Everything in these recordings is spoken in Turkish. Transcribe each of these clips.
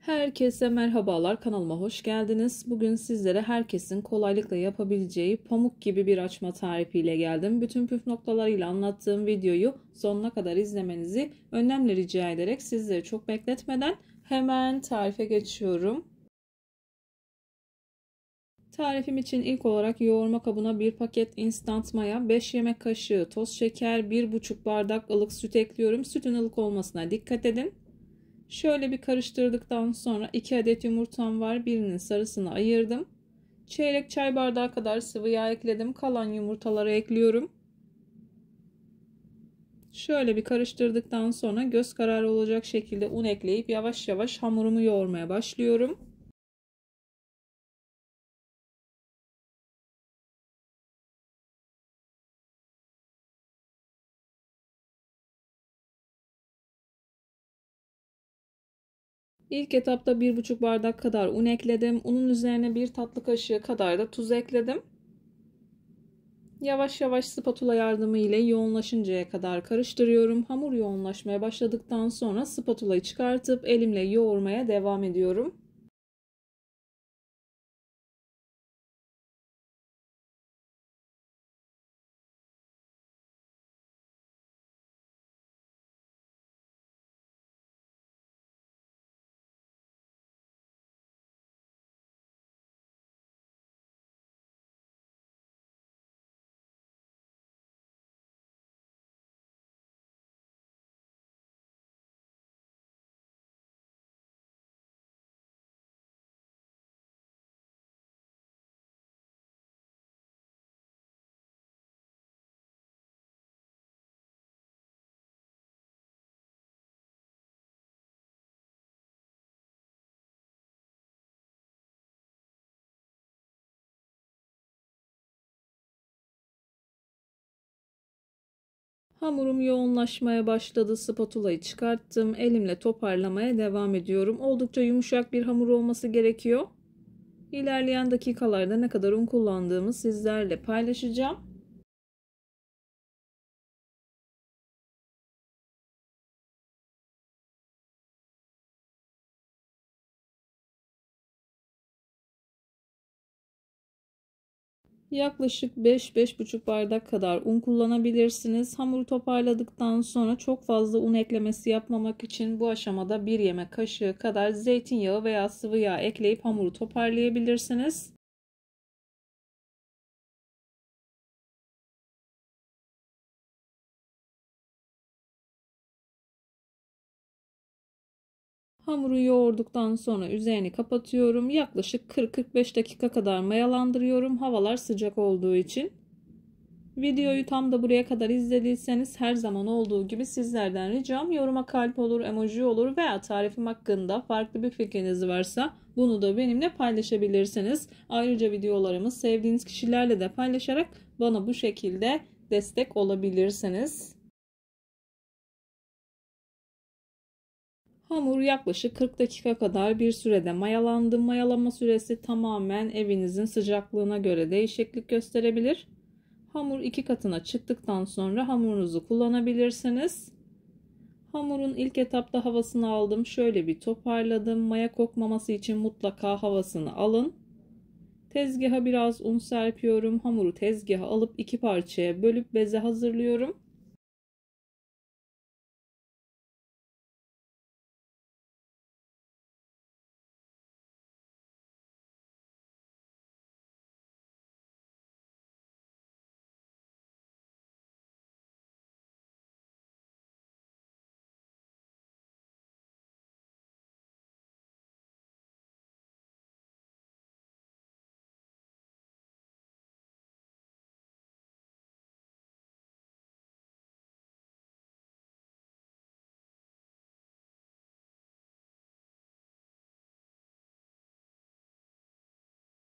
Herkese merhabalar, kanalıma hoş geldiniz. Bugün sizlere herkesin kolaylıkla yapabileceği pamuk gibi bir açma tarifiyle geldim. Bütün püf noktalarıyla anlattığım videoyu sonuna kadar izlemenizi önemli rica ederek sizleri çok bekletmeden hemen tarife geçiyorum. Tarifim için ilk olarak yoğurma kabına 1 paket instant maya, 5 yemek kaşığı toz şeker, 1,5 bardak ılık süt ekliyorum. Sütün ılık olmasına dikkat edin. Şöyle bir karıştırdıktan sonra 2 adet yumurtam var. Birinin sarısını ayırdım. Çeyrek çay bardağı kadar sıvı yağ ekledim. Kalan yumurtaları ekliyorum. Şöyle bir karıştırdıktan sonra göz kararı olacak şekilde un ekleyip yavaş yavaş hamurumu yoğurmaya başlıyorum. İlk etapta 1,5 bardak kadar un ekledim. Unun üzerine 1 tatlı kaşığı kadar da tuz ekledim. Yavaş yavaş spatula yardımı ile yoğunlaşıncaya kadar karıştırıyorum. Hamur yoğunlaşmaya başladıktan sonra spatulayı çıkartıp elimle yoğurmaya devam ediyorum. Hamurum yoğunlaşmaya başladı. Spatulayı çıkarttım. Elimle toparlamaya devam ediyorum. Oldukça yumuşak bir hamur olması gerekiyor. İlerleyen dakikalarda ne kadar un kullandığımı sizlerle paylaşacağım. Yaklaşık 5-5,5 bardak kadar un kullanabilirsiniz. Hamuru toparladıktan sonra çok fazla un eklemesi yapmamak için bu aşamada 1 yemek kaşığı kadar zeytinyağı veya sıvı yağ ekleyip hamuru toparlayabilirsiniz. Hamuru yoğurduktan sonra üzerini kapatıyorum. Yaklaşık 40-45 dakika kadar mayalandırıyorum. Havalar sıcak olduğu için. Videoyu tam da buraya kadar izlediyseniz her zaman olduğu gibi sizlerden ricam yoruma kalp olur, emoji olur veya tarifim hakkında farklı bir fikriniz varsa bunu da benimle paylaşabilirsiniz. Ayrıca videolarımı sevdiğiniz kişilerle de paylaşarak bana bu şekilde destek olabilirsiniz. Hamur yaklaşık 40 dakika kadar bir sürede mayalandı. Mayalama süresi tamamen evinizin sıcaklığına göre değişiklik gösterebilir. Hamur 2 katına çıktıktan sonra hamurunuzu kullanabilirsiniz. Hamurun ilk etapta havasını aldım. Şöyle bir toparladım. Maya kokmaması için mutlaka havasını alın. Tezgaha biraz un serpiyorum. Hamuru tezgaha alıp 2 parçaya bölüp beze hazırlıyorum.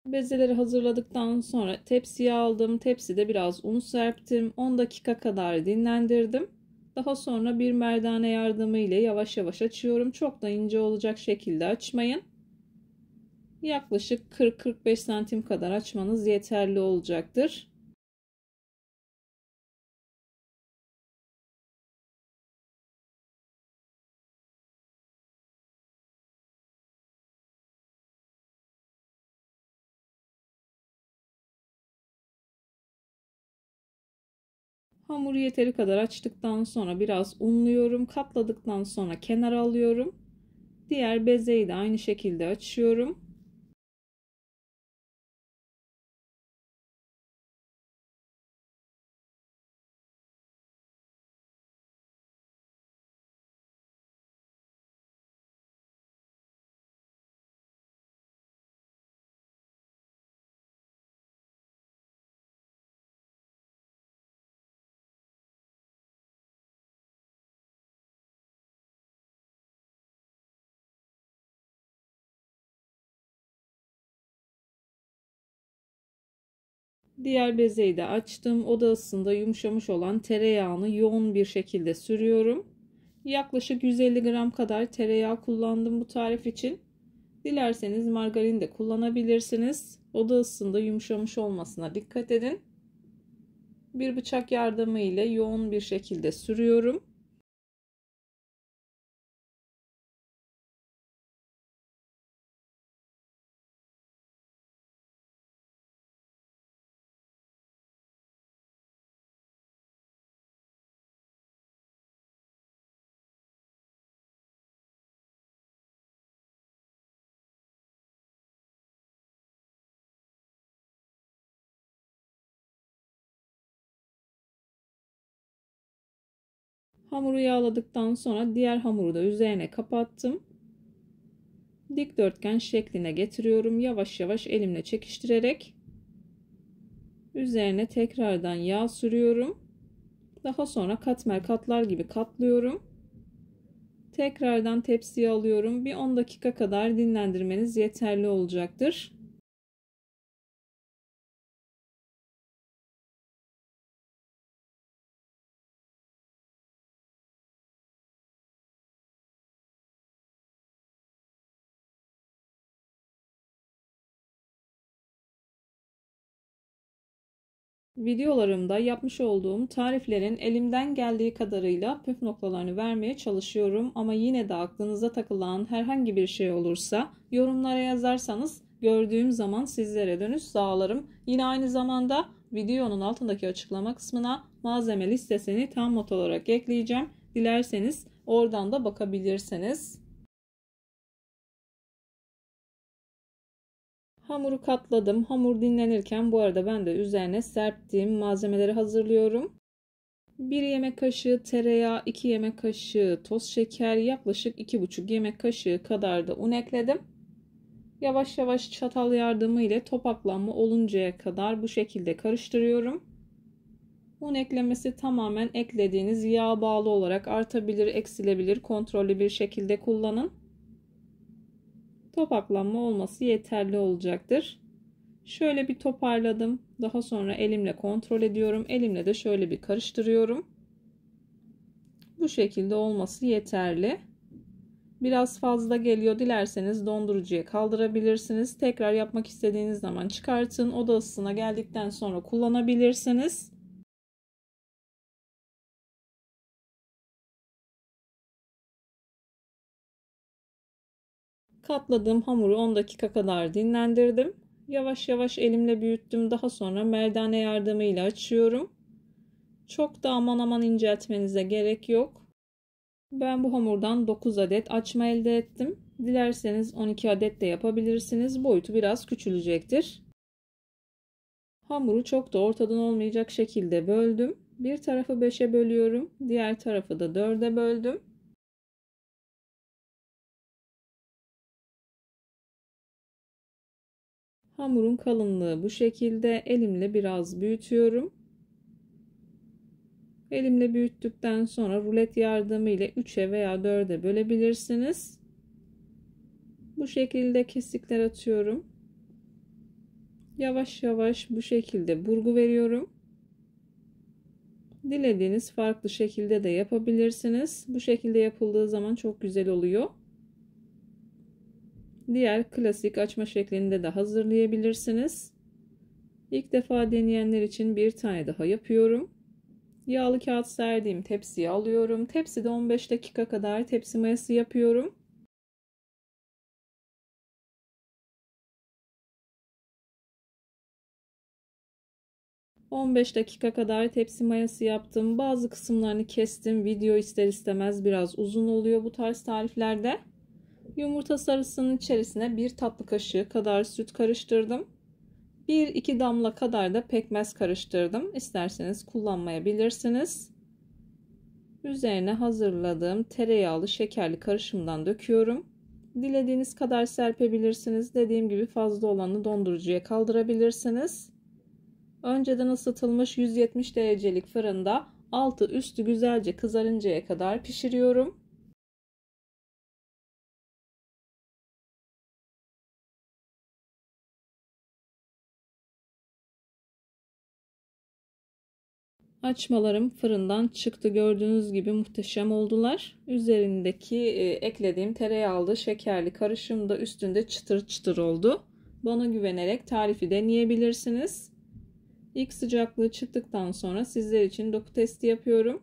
Bezeleri hazırladıktan sonra tepsiye aldım. Tepside biraz un serptim. 10 dakika kadar dinlendirdim. Daha sonra bir merdane yardımı ile yavaş yavaş açıyorum. Çok da ince olacak şekilde açmayın. Yaklaşık 40-45 santim kadar açmanız yeterli olacaktır. Hamuru yeteri kadar açtıktan sonra biraz unluyorum. Katladıktan sonra kenara alıyorum. Diğer bezeyi de aynı şekilde açıyorum. Diğer bezeyi de açtım. Oda ısısında yumuşamış olan tereyağını yoğun bir şekilde sürüyorum. Yaklaşık 150 gram kadar tereyağı kullandım bu tarif için. Dilerseniz margarin de kullanabilirsiniz. Oda ısısında yumuşamış olmasına dikkat edin. Bir bıçak yardımı ile yoğun bir şekilde sürüyorum. Hamuru yağladıktan sonra diğer hamuru da üzerine kapattım. Dikdörtgen şekline getiriyorum. Yavaş yavaş elimle çekiştirerek üzerine tekrardan yağ sürüyorum. Daha sonra katmer katlar gibi katlıyorum. Tekrardan tepsiye alıyorum. Bir 10 dakika kadar dinlendirmeniz yeterli olacaktır. Videolarımda yapmış olduğum tariflerin elimden geldiği kadarıyla püf noktalarını vermeye çalışıyorum. Ama yine de aklınıza takılan herhangi bir şey olursa yorumlara yazarsanız gördüğüm zaman sizlere dönüş sağlarım. Yine aynı zamanda videonun altındaki açıklama kısmına malzeme listesini tam not olarak ekleyeceğim. Dilerseniz oradan da bakabilirsiniz. Hamuru katladım. Hamur dinlenirken bu arada ben de üzerine serptiğim malzemeleri hazırlıyorum. 1 yemek kaşığı tereyağı, 2 yemek kaşığı toz şeker, yaklaşık 2,5 yemek kaşığı kadar da un ekledim. Yavaş yavaş çatal yardımı ile topaklanma oluncaya kadar bu şekilde karıştırıyorum. Un eklemesi tamamen eklediğiniz yağa bağlı olarak artabilir, eksilebilir. Kontrollü bir şekilde kullanın. Topaklanma olması yeterli olacaktır. Şöyle bir toparladım. Daha sonra elimle kontrol ediyorum. Elimle de şöyle bir karıştırıyorum. Bu şekilde olması yeterli. Biraz fazla geliyor. Dilerseniz dondurucuya kaldırabilirsiniz. Tekrar yapmak istediğiniz zaman çıkartın. Oda ısısına geldikten sonra kullanabilirsiniz. Katladığım hamuru 10 dakika kadar dinlendirdim. Yavaş yavaş elimle büyüttüm. Daha sonra merdane yardımıyla açıyorum. Çok da aman aman inceltmenize gerek yok. Ben bu hamurdan 9 adet açma elde ettim. Dilerseniz 12 adet de yapabilirsiniz. Boyutu biraz küçülecektir. Hamuru çok da ortadan olmayacak şekilde böldüm. Bir tarafı 5'e bölüyorum. Diğer tarafı da 4'e böldüm. Hamurun kalınlığı bu şekilde. Elimle biraz büyütüyorum. Elimle büyüttükten sonra rulet yardımı ile 3'e veya 4'e bölebilirsiniz. Bu şekilde kesikler atıyorum. Yavaş yavaş bu şekilde burgu veriyorum. Dilediğiniz farklı şekilde de yapabilirsiniz. Bu şekilde yapıldığı zaman çok güzel oluyor. Diğer klasik açma şeklinde de hazırlayabilirsiniz. İlk defa deneyenler için bir tane daha yapıyorum. Yağlı kağıt serdiğim tepsiye alıyorum. Tepside 15 dakika kadar tepsi mayası yapıyorum. 15 dakika kadar tepsi mayası yaptım. Bazı kısımlarını kestim. Video ister istemez biraz uzun oluyor bu tarz tariflerde. Yumurta sarısının içerisine 1 tatlı kaşığı kadar süt karıştırdım. 1-2 damla kadar da pekmez karıştırdım. İsterseniz kullanmayabilirsiniz. Üzerine hazırladığım tereyağlı şekerli karışımdan döküyorum. Dilediğiniz kadar serpebilirsiniz. Dediğim gibi fazla olanı dondurucuya kaldırabilirsiniz. Önceden ısıtılmış 170 derecelik fırında altı üstü güzelce kızarıncaya kadar pişiriyorum. Açmalarım fırından çıktı. Gördüğünüz gibi muhteşem oldular. Üzerindeki eklediğim tereyağlı şekerli karışım da üstünde çıtır çıtır oldu. Bana güvenerek tarifi deneyebilirsiniz. İlk sıcaklığı çıktıktan sonra sizler için doku testi yapıyorum.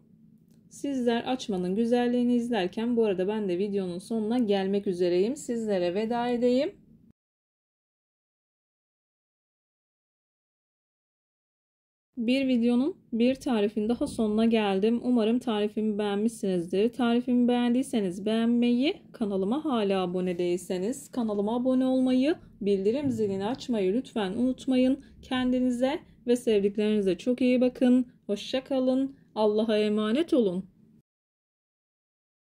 Sizler açmanın güzelliğini izlerken bu arada ben de videonun sonuna gelmek üzereyim. Sizlere veda edeyim. Bir videonun bir tarifin daha sonuna geldim. Umarım tarifimi beğenmişsinizdir. Tarifimi beğendiyseniz beğenmeyi, kanalıma hala abone değilseniz kanalıma abone olmayı, bildirim zilini açmayı lütfen unutmayın. Kendinize ve sevdiklerinize çok iyi bakın. Hoşça kalın. Allah'a emanet olun.